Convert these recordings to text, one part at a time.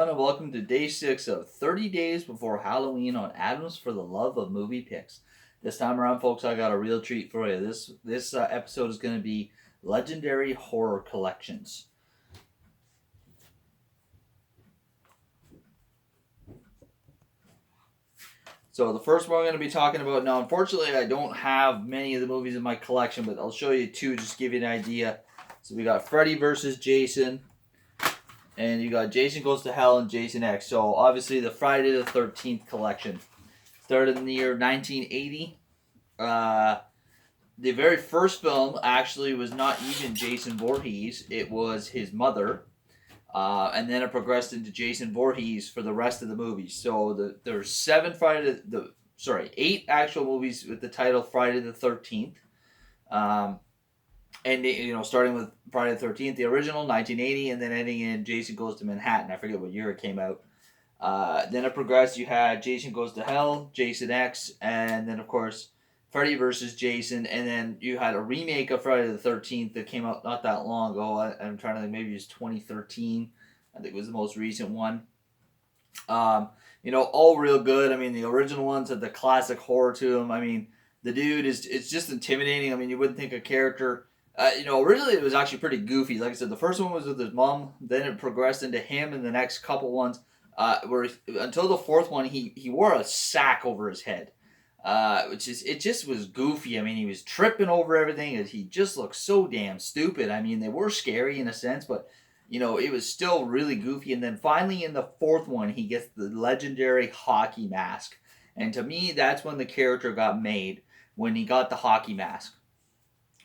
everyone, and welcome to day 6 of 30 days before Halloween on Adams for the Love of Movie Picks. This time around, folks, I got a real treat for you. This episode is going to be legendary horror collections. So the first one we're going to be talking about now, unfortunately, I don't have many of the movies in my collection, but I'll show you two just to give you an idea. So we got Freddy versus Jason. And you got Jason Goes to Hell and Jason X. So obviously the Friday the 13th collection started in the year 1980. The very first film actually was not even Jason Voorhees. It was his mother. And then it progressed into Jason Voorhees for the rest of the movies. So there's 8 actual movies with the title Friday the 13th. And starting with Friday the 13th, the original, 1980, and then ending in Jason Goes to Manhattan. I forget what year it came out. Then it progressed. You had Jason Goes to Hell, Jason X, and then, of course, Freddy versus Jason. And then you had a remake of Friday the 13th that came out not that long ago. I'm trying to think, maybe it was 2013. I think it was the most recent one. All real good. I mean, the original ones had the classic horror to them. I mean, the dude it's just intimidating. I mean, you wouldn't think a character... originally it was actually pretty goofy. Like I said, the first one was with his mom. Then it progressed into him, and the next couple ones, until the fourth one, he wore a sack over his head, it just was goofy. I mean, he was tripping over everything, and he just looked so damn stupid. I mean, they were scary in a sense, but it was still really goofy. And then finally, in the fourth one, he gets the legendary hockey mask, and to me, that's when the character got made, when he got the hockey mask.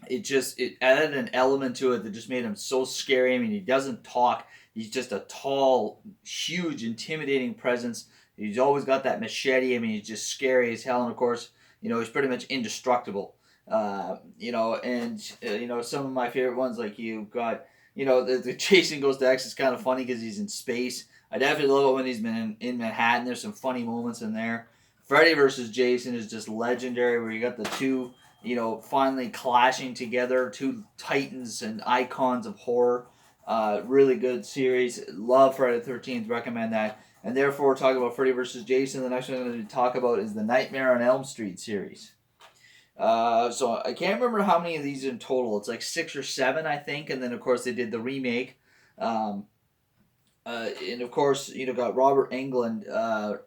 It added an element to it that just made him so scary. I mean, he doesn't talk. He's just a tall, huge, intimidating presence. He's always got that machete. I mean, he's just scary as hell. And of course, he's pretty much indestructible. Some of my favorite ones, like you've got, the Jason Goes to X is kind of funny because he's in space. I definitely love it when he's been in Manhattan. There's some funny moments in there. Freddy versus Jason is just legendary, where you got the two, finally clashing together, two titans and icons of horror. Really good series. Love Friday the 13th. Recommend that. And therefore, talking about Freddy vs. Jason, the next one I'm going to talk about is the Nightmare on Elm Street series. So I can't remember how many of these in total. It's like 6 or 7, I think. And then, of course, they did the remake. And, of course, got Robert Englund,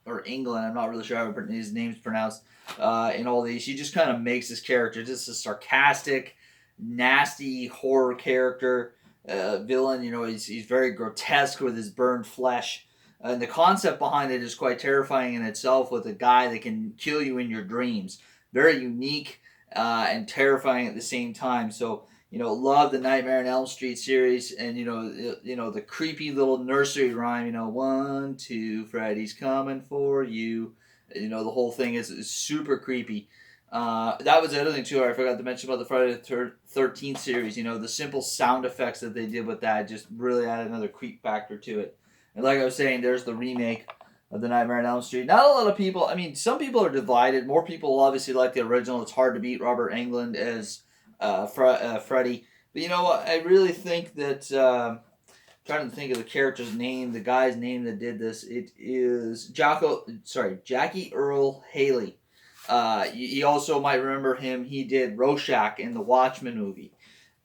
or England, I'm not really sure how his name's pronounced, in all these. He just kind of makes this character just a sarcastic, nasty horror character, villain. He's very grotesque with his burned flesh. And the concept behind it is quite terrifying in itself, with a guy that can kill you in your dreams. Very unique and terrifying at the same time. So, love the Nightmare on Elm Street series, and the creepy little nursery rhyme. 1, 2, Freddy's coming for you. The whole thing is super creepy. That was the other thing too. I forgot to mention about the Friday the 13th series. The simple sound effects that they did with that just really added another creep factor to it. And like I was saying, there's the remake of the Nightmare on Elm Street. Not a lot of people. I mean, some people are divided. More people obviously like the original. It's hard to beat Robert Englund as Freddy. But I really think that, trying to think of the character's name, the guy's name that did this, it is Jackie Earle Haley. You also might remember him. He did Rorschach in the Watchmen movie.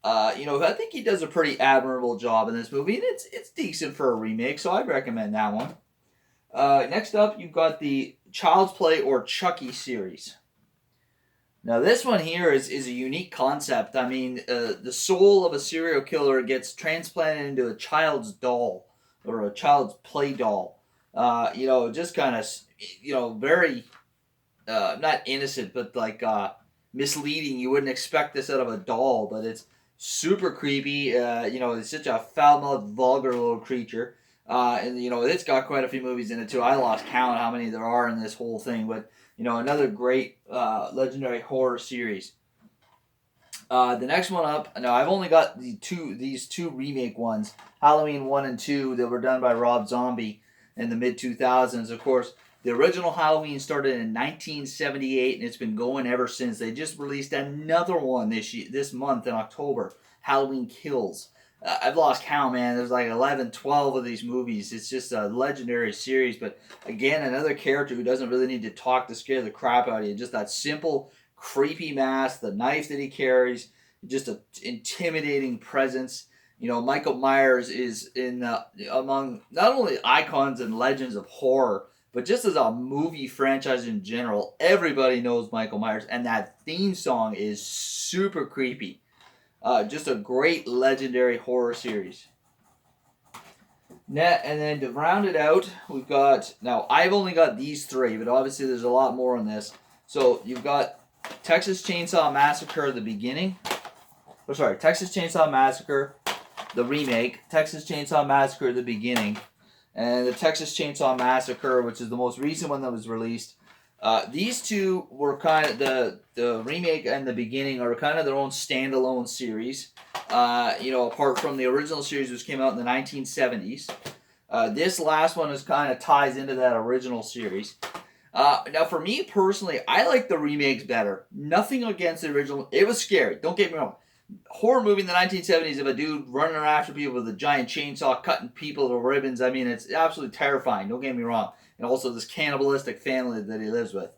I think he does a pretty admirable job in this movie, and it's decent for a remake, so I'd recommend that one. Next up, you've got the Child's Play or Chucky series. Now, this one here is a unique concept. I mean, the soul of a serial killer gets transplanted into a child's doll, or a child's play doll. Just kind of, very, not innocent, but like misleading. You wouldn't expect this out of a doll, but it's super creepy. It's such a foul-mouthed, vulgar little creature. And it's got quite a few movies in it too. I lost count how many there are in this whole thing, but another great legendary horror series. The next one up, now I've only got these two remake ones, Halloween 1 and 2, that were done by Rob Zombie in the mid-2000s. Of course, the original Halloween started in 1978, and it's been going ever since. They just released another one this month in October, Halloween Kills. I've lost count, man. There's like 11, 12 of these movies. It's just a legendary series. But again, another character who doesn't really need to talk to scare the crap out of you. Just that simple, creepy mask, the knife that he carries, just an intimidating presence. You know, Michael Myers is in among not only icons and legends of horror, but just as a movie franchise in general. Everybody knows Michael Myers, and that theme song is super creepy. Just a great legendary horror series. And then to round it out, we've got, now I've only got these three, but obviously there's a lot more on this. So you've got Texas Chainsaw Massacre, the beginning. Oh, sorry, Texas Chainsaw Massacre, the remake, Texas Chainsaw Massacre, the beginning, and the Texas Chainsaw Massacre, which is the most recent one that was released. These two were kind of, the remake and the beginning are kind of their own standalone series. You know, apart from the original series, which came out in the 1970s. This last one is kind of ties into that original series. Now, for me personally, I like the remakes better. Nothing against the original. It was scary. Don't get me wrong. Horror movie in the 1970s of a dude running after people with a giant chainsaw, cutting people to ribbons. I mean, it's absolutely terrifying. Don't get me wrong. And also this cannibalistic family that he lives with.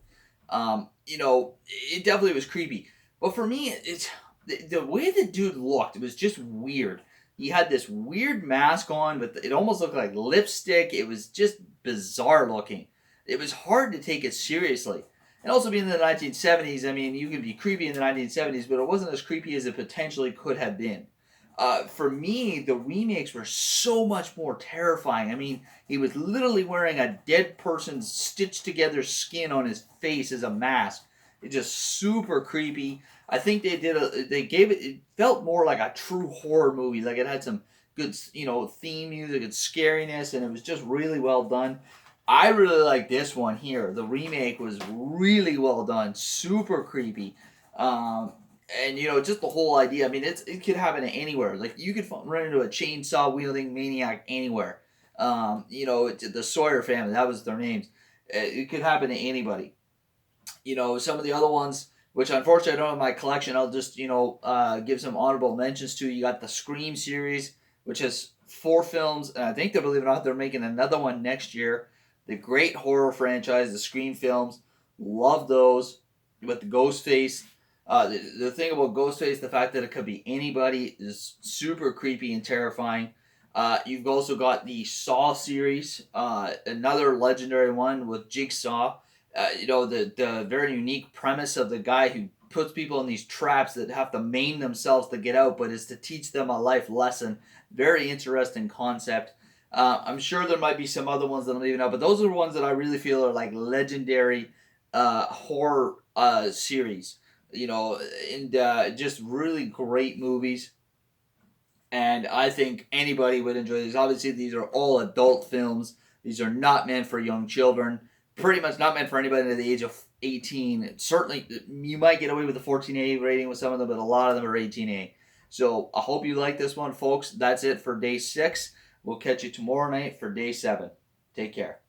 You know, it definitely was creepy. But for me, it's the way the dude looked. It was just weird. He had this weird mask on, but it almost looked like lipstick. It was just bizarre looking. It was hard to take it seriously. And also being in the 1970s, I mean, you could be creepy in the 1970s, but it wasn't as creepy as it potentially could have been. For me, the remakes were so much more terrifying. I mean, he was literally wearing a dead person's stitched together skin on his face as a mask. It's just super creepy. I think it felt more like a true horror movie. Like it had some good, you know, theme music and scariness, and it was just really well done. I really like this one here. The remake was really well done, super creepy, and you know, just the whole idea. I mean, it could happen anywhere. Like you could run into a chainsaw wielding maniac anywhere. You know, the Sawyer family, that was their names. It could happen to anybody. You know, some of the other ones, which unfortunately I don't have in my collection, I'll just, you know, give some honorable mentions to. You got the Scream series, which has 4 films, and I think they believe it or not, they're making another one next year. The great horror franchise, the Scream films, love those. With the Ghostface, the thing about Ghostface, the fact that it could be anybody, is super creepy and terrifying. You've also got the Saw series, another legendary one with Jigsaw. You know, the very unique premise of the guy who puts people in these traps that have to maim themselves to get out, but is to teach them a life lesson. Very interesting concept. I'm sure there might be some other ones that I'm leaving out, but those are the ones that I really feel are like legendary horror series. You know, and just really great movies. And I think anybody would enjoy these. Obviously, these are all adult films. These are not meant for young children. Pretty much not meant for anybody under the age of 18. Certainly, you might get away with the 14A rating with some of them, but a lot of them are 18A. So I hope you like this one, folks. That's it for day 6. We'll catch you tomorrow night for day 7. Take care.